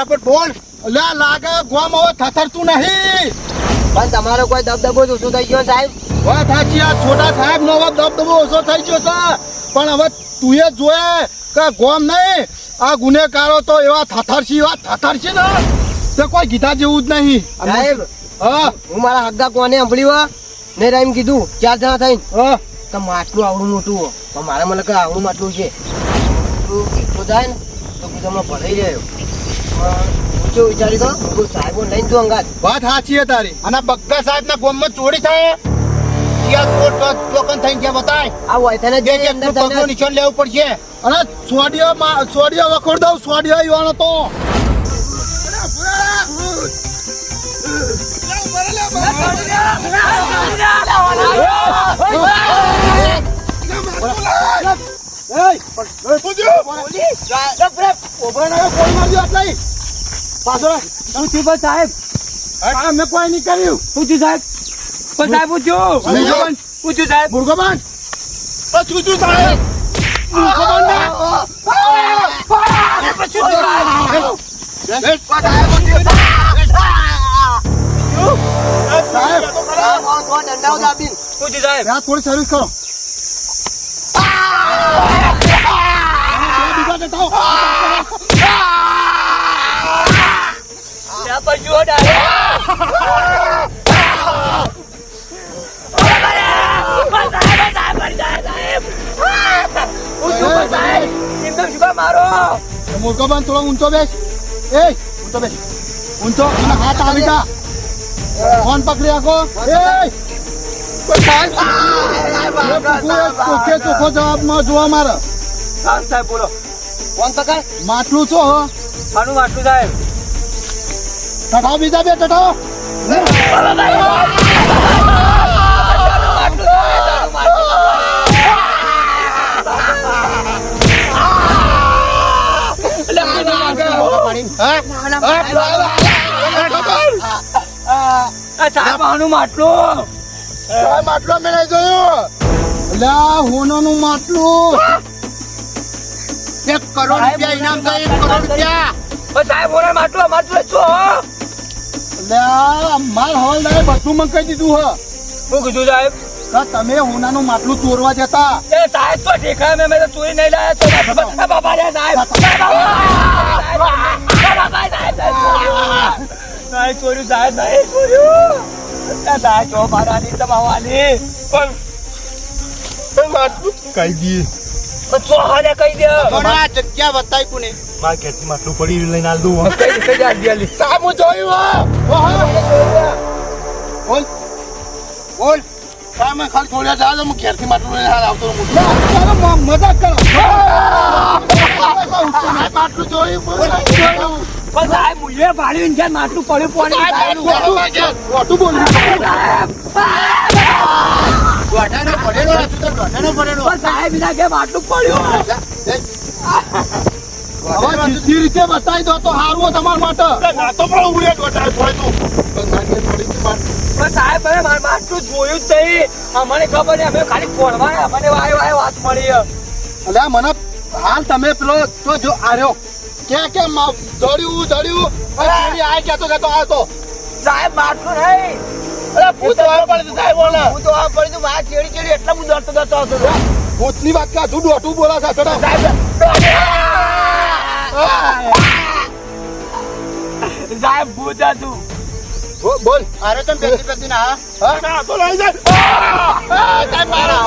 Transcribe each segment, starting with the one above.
ફટાફટ બોલ. લે લાગે ગોમ હવે થથરતું નહીં. પણ તમારો કોઈ દબદબો જ ઓછો થઈ ગયો સાહેબ. વાત સાચી, આ છોટા સાહેબ નો હવે દબદબો ઓછો થઈ ગયો છે. પણ હવે તું એ જોયે કે ગોમ નહીં આ ગુનેગારો તો એવા થથરસી ને તે કોઈ ગીતા જેવું જ નહીં. સાહેબ હા હું મારા હગ્ગા કોને સાંભળ્યું ને રાઈમ કીધું 4 જણા થઈને હા કે માટલું આવડું મોટું હો પણ મારે મને કે આવડું માટલું છે એટલું જાય ને તો કીધું હમણાં ભરાઈ રહ્યો ઊંચો વિચારી તો હું સાહેબો લઈને તું અંગાત. વાત સાચી છે તારી. અને બગ્ગા સાહેબ ના ગોમમાં ચોરી થાય ત્યાં ટોકન થઈને ગયા બતાય આ વાયથાને જે અંદર પગનું નિશાન લેવું પડશે. અને સોડિયો વખોડ દઉં સોડિયો યુવાનો તો સાહેબ મેં કોઈ નહીં કર્યું. પૂછ્યું સાહેબ પણ સાહેબ પૂછ્યું સાહેબ ભૂર્ગોબાન પૂછ્યું સાહેબ થોડી સર્વિસ કરો. મૂર્ખોબાન થોડો ઊંચો બેસ. ઊંચો બેસ ઊંચો અને હાથ આવી જા. ફોન પકડી રાખો. ચોખ્ખો જવાબ જોવા મારે. સાહેબ બોલો ફોન પકડ. માટલું છો હો મારું માટલું સાહેબ. ટટાવ બીજા બે ટટાવ. સાહેબ આનું માટલું માટલું મેં નહીં જોયું. હોનાનું માટલું 1 કરોડ રૂપિયા ઇનામ છે. 1 કરોડ રૂપિયા. સાહેબ ઓના માટલું છો માર હવાલદારે બધું મને કહી દીધું હ. શું કીધું સાહેબ? તમે હોનાનું માટલું ચોરવા જતા. સાહેબ તો ઠેકા મેં તો ચોરી નહીં લાયા. બાબા સાહેબ નહીં ચોર્યું સાહેબ નહીં ચોર્યું. સાહેબ જો મારાની દબાવવાની પણ માટલું કહી દઈએ. ચોહાને કહી દે. આ જગ્યા બતાવી કોને? માર્કેટ માં માટલું પડી લઈને આલ દઉં. કઈ આલી સાહેબ હું જોયું. બોલ બોલ. સાહેબ મેં ખાલી છોડ્યા જા હું ઘેરથી માટલું લઈને હાલ આવતો મજાક કરો. માટલું જોયું. પણ સાહેબ મુએ ભાડ્યું ને માટલું પડ્યું ખોટું બોલ્યું. સાહેબ એના કે માટલું પડ્યું. હવે સીધી રીતે બતાવી દો તો સારું તમારા માટે. પણ સાહેબ હવે મારે માટલું જોયું જ નહીં. અમને ખબર નહીં અમે ખાલી ફોડવા અમને વાય વાત મળી. એટલે મને હાલ તમે પેલો તો જો આર્યો ક્યાં જડ્યું આ કહેતો આવ્યો. સાહેબ માટલું નહીં. ભૂત સાહેબ હું તો આ પડી મારા ચેડી એટલા હું દોડતો હતો. ભૂતની વાત કા તું દોઢું બોલા છે સાહેબ સાહેબ ભૂત હતું. બોલ અરે તમે બેસી ના હા તો લઈ જાય. સાહેબ મારા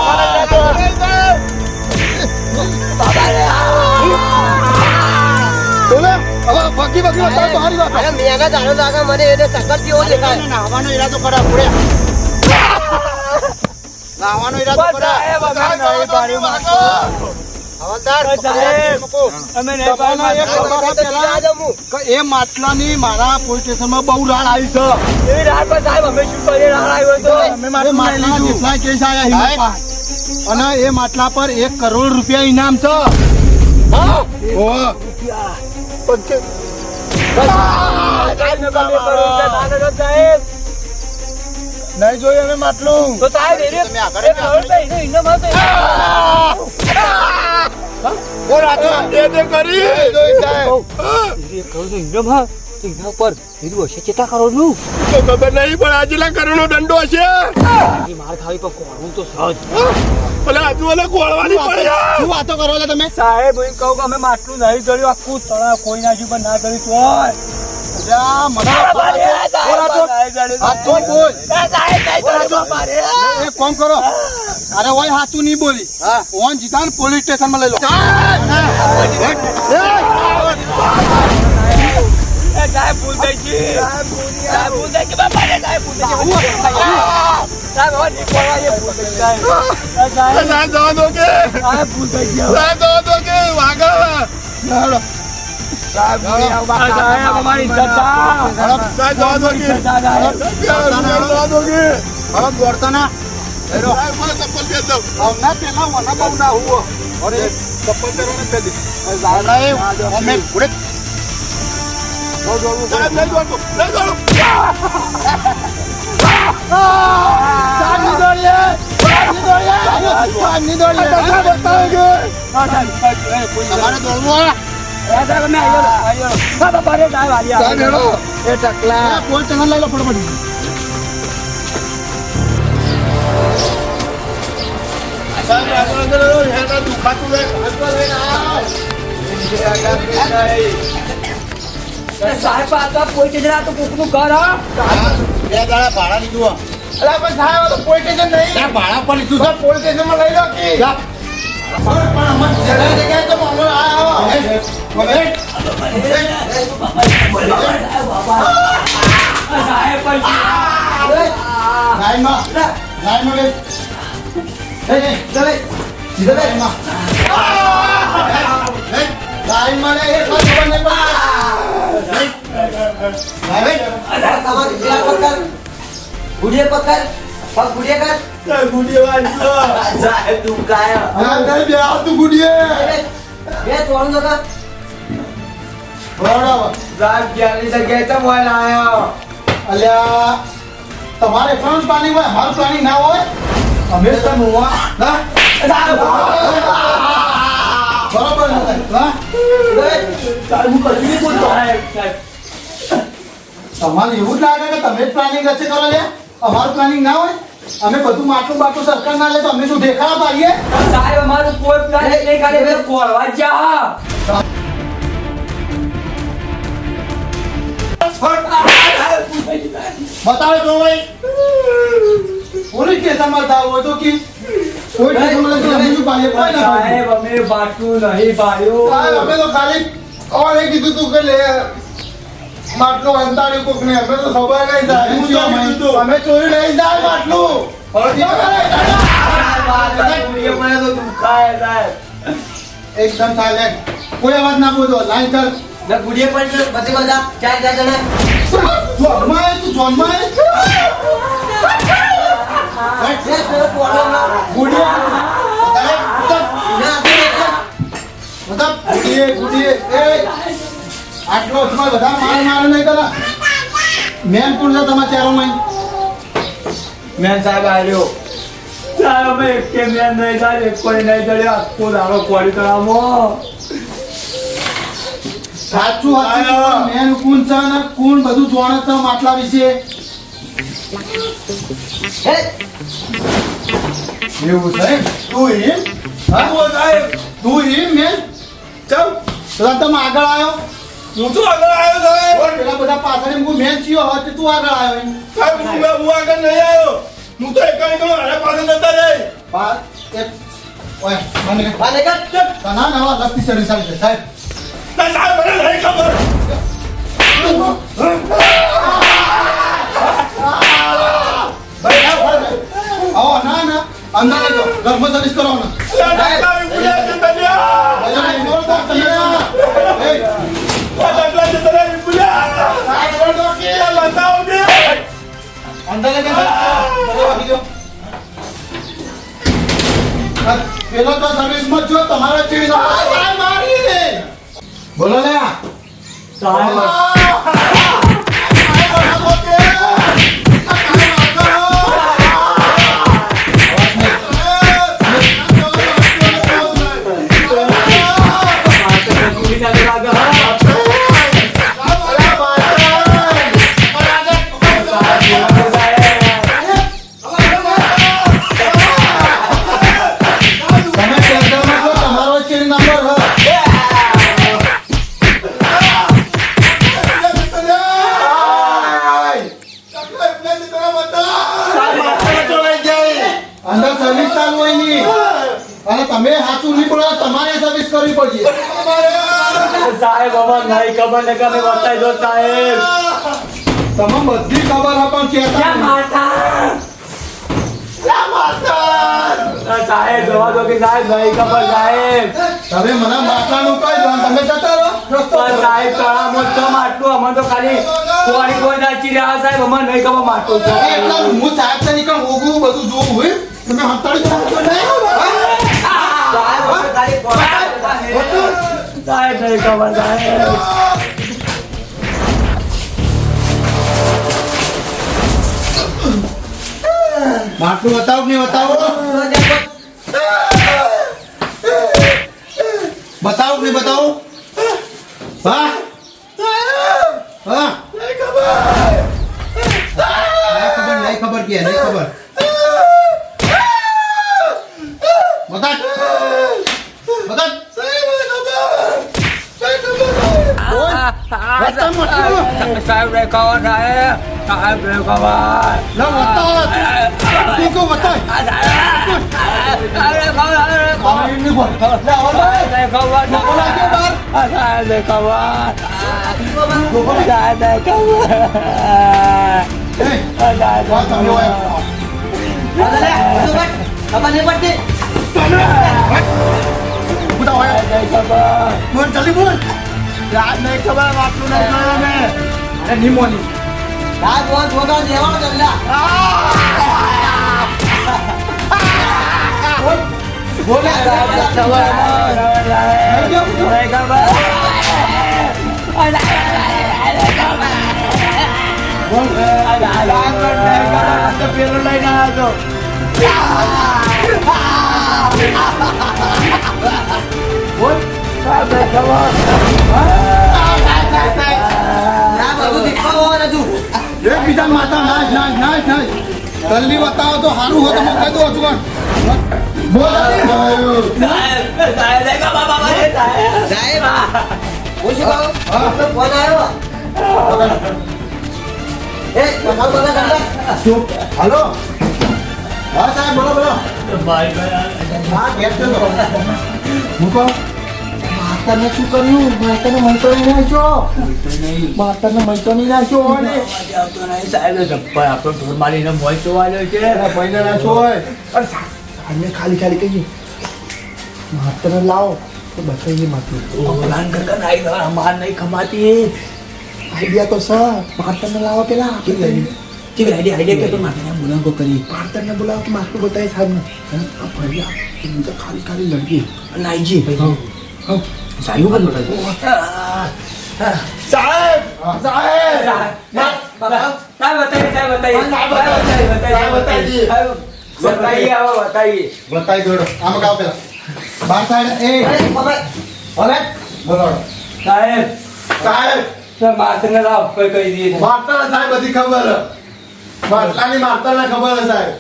બોલે હવે બગી બતાવ તો હારી વાત. અરે મેગા જાણો લાગે મને એને સકત જેવો દેખાય. નાવાનો ઈરાદો કરા પડે. નાવાનો ઈરાદો કરા. એ માટલાની મારા પોલીસ સ્ટેશનમાં બહુ રાડ આવી છે. એવી રાડ પર સાહેબ અમે શું કરીએ? રાડ આવ્યો તો કેસ આયા અને એ માટલા પર 1 કરોડ રૂપિયા ઇનામ છે. નહીં જોયું અમે માટલું. તો સાહેબ ઓ રાજા દે કરી જોઈ સાહેબ એના ઉપર હીરો હશે ચેતા કરો નું તો ખબર નહીં પણ આજલા કરણો દંડો હશે માર ખાવી પર કોણ તો સહજ ભલે આજુ વાલા કોળવાની પડે શું વાતો કરો છો તમે સાહેબ હું કહું કે અમે માટલું નહીં જળ્યું આખું તળાવ કોઈ ના પણ ના જળ્યું તોય અલ્યા મને હાથ છોડ બોલ એક કામ કરો અરે ઓય હાચું નહીં બોલી ઓન જીતાન પોલીસ સ્ટેશન માં લઈ લો સાહેબ ભૂલ થઈ ગઈ સાહેબ ભૂલ થઈ ગઈ બાપા રે સાહેબ ભૂલ થઈ ગઈ સાહેબ હવે નીકળવા એ ભૂલ થઈ ગઈ સાહેબ જવા દો કે સાહેબ ભૂલ થઈ ગઈ સાહેબ જવા દો કે વાગા સાહેબ અમારી ઇજ્જત સાહેબ જવા દો કે જવા દો કે હવે દોડતા ના સાહેબ મને ચપ્પલ પહેર દો ના પેલા વના બહુ ના હુઓ અરે ચપ્પલ પહેરવાને પહેર દી સાહેબ અમે પૂરે સાહેબ નહીં દોડતો નહીં દોડો તમારે દોડવું એ ટકલા કોઈ ચેનલ લઈ લો ફટાફટ સાહેબ આ તો કોઈ ચીજ તો કોકનું ઘર હા 2 દાડા ભાડા લીધું અરે પણ સાહેબ તો પોલીસ સ્ટેશન નહીં ભાડા પર લીધું સર પોલીસ સ્ટેશન માં લઈ લો કે પણ અમર જગ્યાએ જગ્યાએ તો મામલો ગુડિયા પકડ પગ ગુડિયા કર સાહેબ તું કાયા બે ચોળું તો કર સાહેબ જ્યાંની જગ્યાએ તો મોબાઈલ આયો અલ્યા તમારે પણ પ્લાનિંગ હોય અમારું પ્લાનિંગ ના હોય અમે તો મોવા ના બરોબર હા સાહેબ હું કદી નહીં બોલતો તમારે એવું જ લાગે કે તમે જ પ્લાનિંગ રચે કરો લે અમારું પ્લાનિંગ ના હોય અમે બધું માટલું બાટલું સરકાર ના લે તો અમે શું દેખાડા પાડીએ સાહેબ અમારું કોઈ પ્લાન નહીં ખાલી બધા કોળવા જા બતાવે તો ભાઈ પોલીસ સ્ટેશનમાં જાવ હોય તો કે કોઈ સ્ટેશનમાં તો અમે શું પાડીએ કોઈ ના પાડીએ સાહેબ અમે બાટલું નહીં પાડ્યું સાહેબ અમે તો ખાલી કોણે કીધું તું કે લે માટલું અંતાડ્યું કોક ને અમે તો ખબર નહીં થાય અમે ચોરી લઈ જાય માટલું એકદમ સાયલેન્ટ કોઈ અવાજ ના બોલો લાઈન કર ગુડિયા પડ બધે બધા ચાર જણા જોનમાં તું જોનમાં આટલો તમારે બધા માર નહીં કરા મેન કોણ છે તમારા ચારોમાં મેન સાહેબ આવ્યો સાહેબ અમે એકે મેન નહીં જાય એક કોઈ નહીં જડ્યો આખો દાડો કોળી તળાવમાં સાચું હતું મેન કોણ છે ને કોણ બધું જોણે છે માટલા વિશે એવું છે તું એમ હા સાહેબ તું એમ મેન ચાલ તો તમે આગળ આવ્યો હું તો આગળ આવ્યો સાહેબ પેલા બધા પાછળ હું મેન ચિયો હોત તું આગળ આવ્યો એમ સાહેબ હું આગળ નહીં આવ્યો હું તો એક કઈ કહું અરે પાસે જતા રહે બાર એક ઓય મને વાલે કર તના નવા લખતી સરી સાહેબ સાહેબ સાહેબ મને નહીં ખબર ભાઈ આવો ના ના અંદર લઈ જાઓ ઘરમાં સર્વિસ કરો ને પેલો તો સર્વિસ માં જો તમારા ચીડ મારી દે બોલો લે સાહેબ સાચું નહીં બોલો તમારે સર્વિસ કરવી પડશે સાહેબ અમાર નહીં ખબર ને તમે બતાવી દો સાહેબ તમે બધી ખબર હા પણ કહેતા નહીં. સાહેબ જોવા દો કે સાહેબ નહીં ખબર સાહેબ તમે મને માટલાનું કહી દો અને તમે જતા રહો પણ સાહેબ તળાવમાં છ માટલું અમે તો ખાલી કોઈ નાચી રહ્યા સાહેબ અમારે નહીં ખબર માટલું છે એટલા હું સાહેબ છે નીકળ ઓગું બધું જોવું હોય તમે હતાડી જાઓ તો નહીં સાહેબ અમે ખાલી સાહેબ નહીં ખબર સાહેબ માટલું બતાવો કે નહીં બતાવો બતાવો કે નહીં બતાવો હા હા નહીં ખબર કે નહીં ખબર બતા બતા સાહેબ નહીં ખબર સાહેબ નહીં ખબર ના બતા તું કો બતા નહીં બોલ બોલ જલ્દી બોલ યાદ નહીં ખબર વાતનું નહીં ખબર અમે અરે નિમોની પેલું લઈને આવ્યો એકબીજા માતા નાશ નાશ નાશ નાશ જલ્દી બતાવો તો સારું હોય તો હું કહી દઉં છું બોલ હાલો હા સાહેબ બોલો બોલો હા ગેસ તો મૂકો માતાને શું કર્યું માતાને મલતો નહીં નાખ્યો માતાને મલતો નહીં નાખ્યો અને મારીને મોય જોવા છે ભાઈને નાખ્યો હોય અરે સાહેબને ખાલી ખાલી કહીએ માતાને લાવો તો બતાવીએ માતું માર નહીં ખમાતી આઈડિયા તો સર માતાને લાવો પેલા માતાને બોલાવો કે માતું બતાવી સાહેબને ભર્યા તો ખાલી ખાલી લડકી નાઈજી હા સાહેબ સાહેબ સાહેબ બતાવી દોડો આમાં ગાવ પેલા બાર સાહેબ એ બોલો સાહેબ સાહેબ માતને લાવ કોઈ કહી દઈએ મારતા સાહેબ બધી ખબર માટલાની મારતા ખબર હે સાહેબ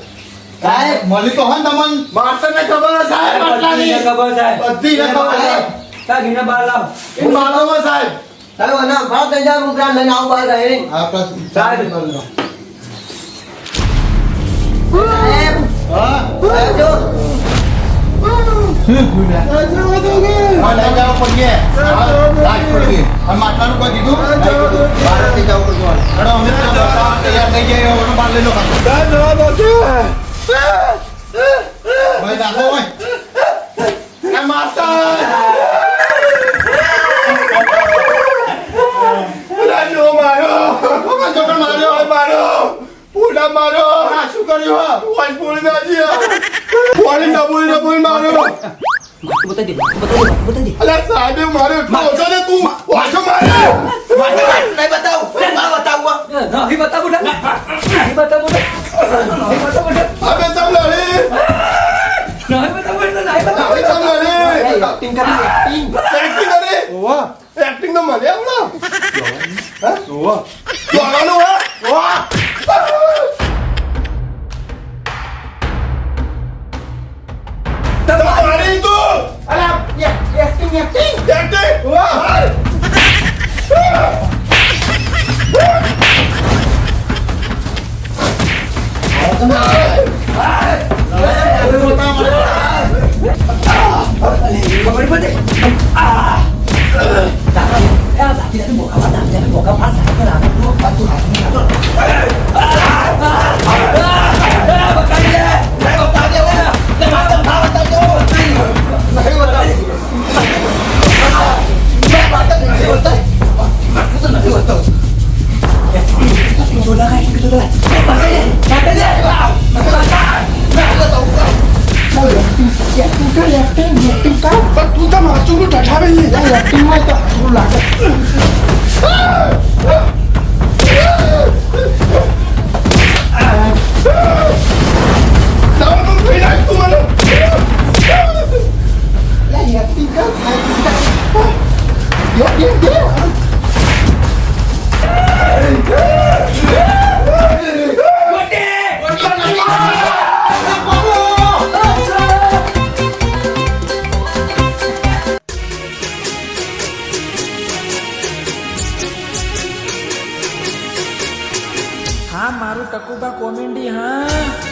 સાહેબ મળી તો હન તમને મારતા ને ખબર હે સાહેબ માટલાની ખબર સાહેબ બધી ને ખબર હે કાગીને બાર લાવ એ મારવામાં સાહેબ આ પ્રશ્ન સાહેબ હા માટલાનું કોઈ કીધું ભારતથી જવું પડતું અમે તૈયાર થઈ ગયા બાર લઈ લો ભાઈ રાખો ભાઈ મારતા શું કર્યું માર્યો બતાવી દે અલા સાહેબ માર્યો એટલો ઓછો ને તું વાંચો માર્યો નહીં બતાવું નહીં બતાવું નહીં બતાવું અબે ચમ લડી નહીં બતાવું અબે ચમ લડી એક્ટિંગ કરી એક્ટિંગ કરી ઓવા એક્ટિંગ તો મને આવડો હા ઓવા જોવાનું હે ઓવા તમારી તું અલા એક્ટિંગ ઓવા પણ તું તો માચું ઠઠાવે નહીં એક્ટિંગમાં તો હાથું લાગે હા મારું ટકુબા કોમેડી હા